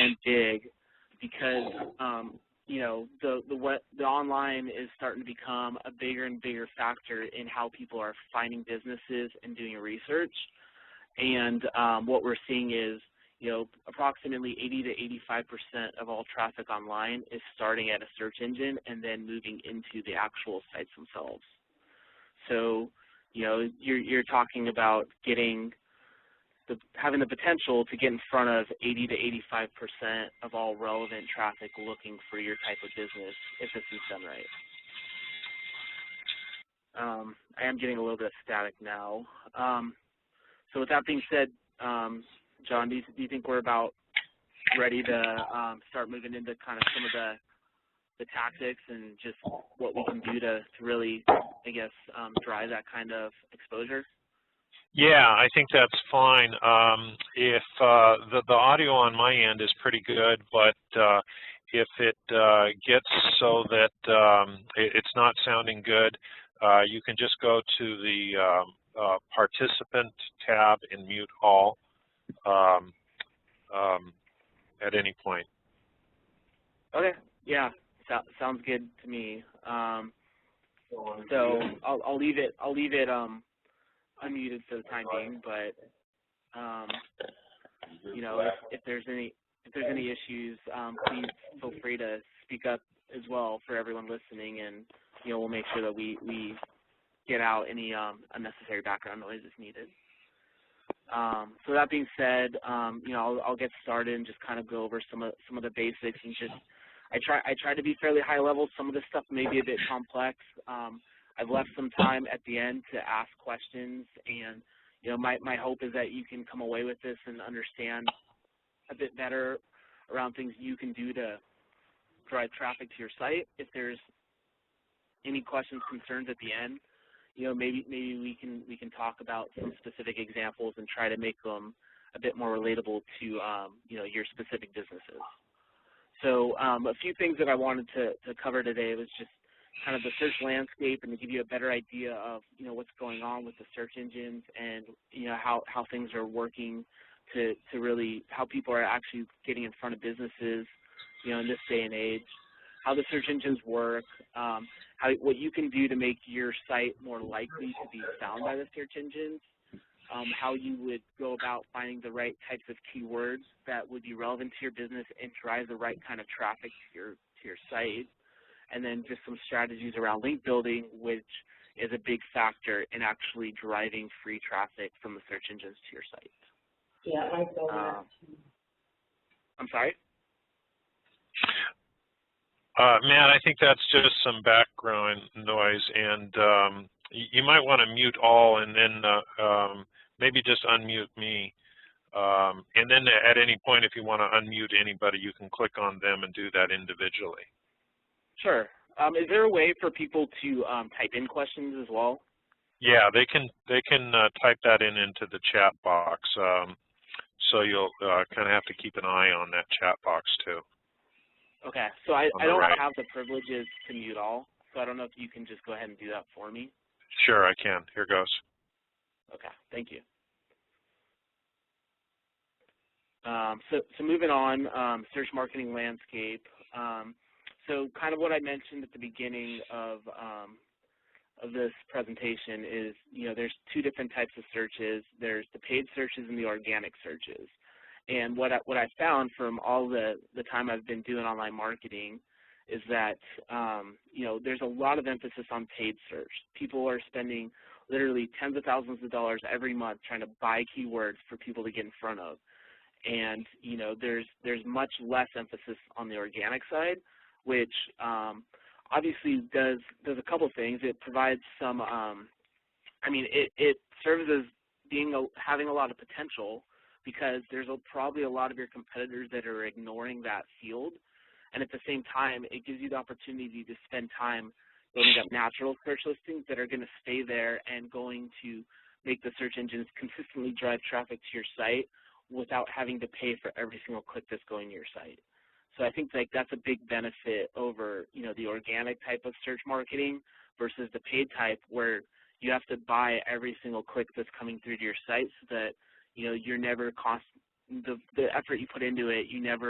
and big because you know, the online is starting to become a bigger and bigger factor in how people are finding businesses and doing research. And what we're seeing is, you know, approximately 80 to 85% of all traffic online is starting at a search engine and then moving into the actual sites themselves. So, you know, you're talking about having the potential to get in front of 80 to 85% of all relevant traffic looking for your type of business if this is done right. I am getting a little bit of static now. So with that being said, John, do you think we're about ready to start moving into kind of some of the tactics and just what we can do to really, I guess, drive that kind of exposure? Yeah, I think that's fine. If the audio on my end is pretty good, but if it gets so that it's not sounding good, you can just go to the participant tab and mute all at any point. Okay, yeah, sounds good to me. So I'll leave it unmuted for the time being, but you know, if there's any issues, please feel free to speak up as well for everyone listening, and you know, we'll make sure that we get out any unnecessary background noise if needed. So that being said, you know, I'll get started and just kind of go over some of the basics, and just I try to be fairly high level. Some of this stuff may be a bit complex. I've left some time at the end to ask questions, and you know, my hope is that you can come away with this and understand a bit better around things you can do to drive traffic to your site. If there's any questions, concerns at the end, you know, maybe we can talk about some specific examples and try to make them a bit more relatable to you know, your specific businesses. So a few things that I wanted to cover today was just kind of the search landscape and to give you a better idea of, you know, what's going on with the search engines and, you know, how things are working to really, how people are actually getting in front of businesses, you know, in this day and age, how the search engines work, what you can do to make your site more likely to be found by the search engines, how you would go about finding the right types of keywords that would be relevant to your business and drive the right kind of traffic to your site, and then just some strategies around link building, which is a big factor in actually driving free traffic from the search engines to your site. Yeah, I saw that. I'm sorry? Matt, I think that's just some background noise, and you might want to mute all and then maybe just unmute me. And then at any point, if you want to unmute anybody, you can click on them and do that individually. Sure. Is there a way for people to type in questions as well? Yeah, they can type that into the chat box. So you'll kind of have to keep an eye on that chat box too. Okay, so I don't have the privileges to mute all, so I don't know if you can just go ahead and do that for me. Sure, I can. Here goes. Okay, thank you. So moving on, search marketing landscape. So kind of what I mentioned at the beginning of this presentation is, you know, there's two different types of searches. There's the paid searches and the organic searches. And what I found from all the time I've been doing online marketing is that, you know, there's a lot of emphasis on paid search. People are spending literally tens of thousands of dollars every month trying to buy keywords for people to get in front of. And, you know, there's much less emphasis on the organic side, which obviously does a couple things. It provides some, I mean, it serves as having a lot of potential, because there's probably a lot of your competitors that are ignoring that field. And at the same time, it gives you the opportunity to spend time building up natural search listings that are going to stay there and going to make the search engines consistently drive traffic to your site without having to pay for every single click that's going to your site. So I think like that's a big benefit over, you know, the organic type of search marketing versus the paid type, where you have to buy every single click that's coming through to your site, so that, you know, you're never the effort you put into it, you never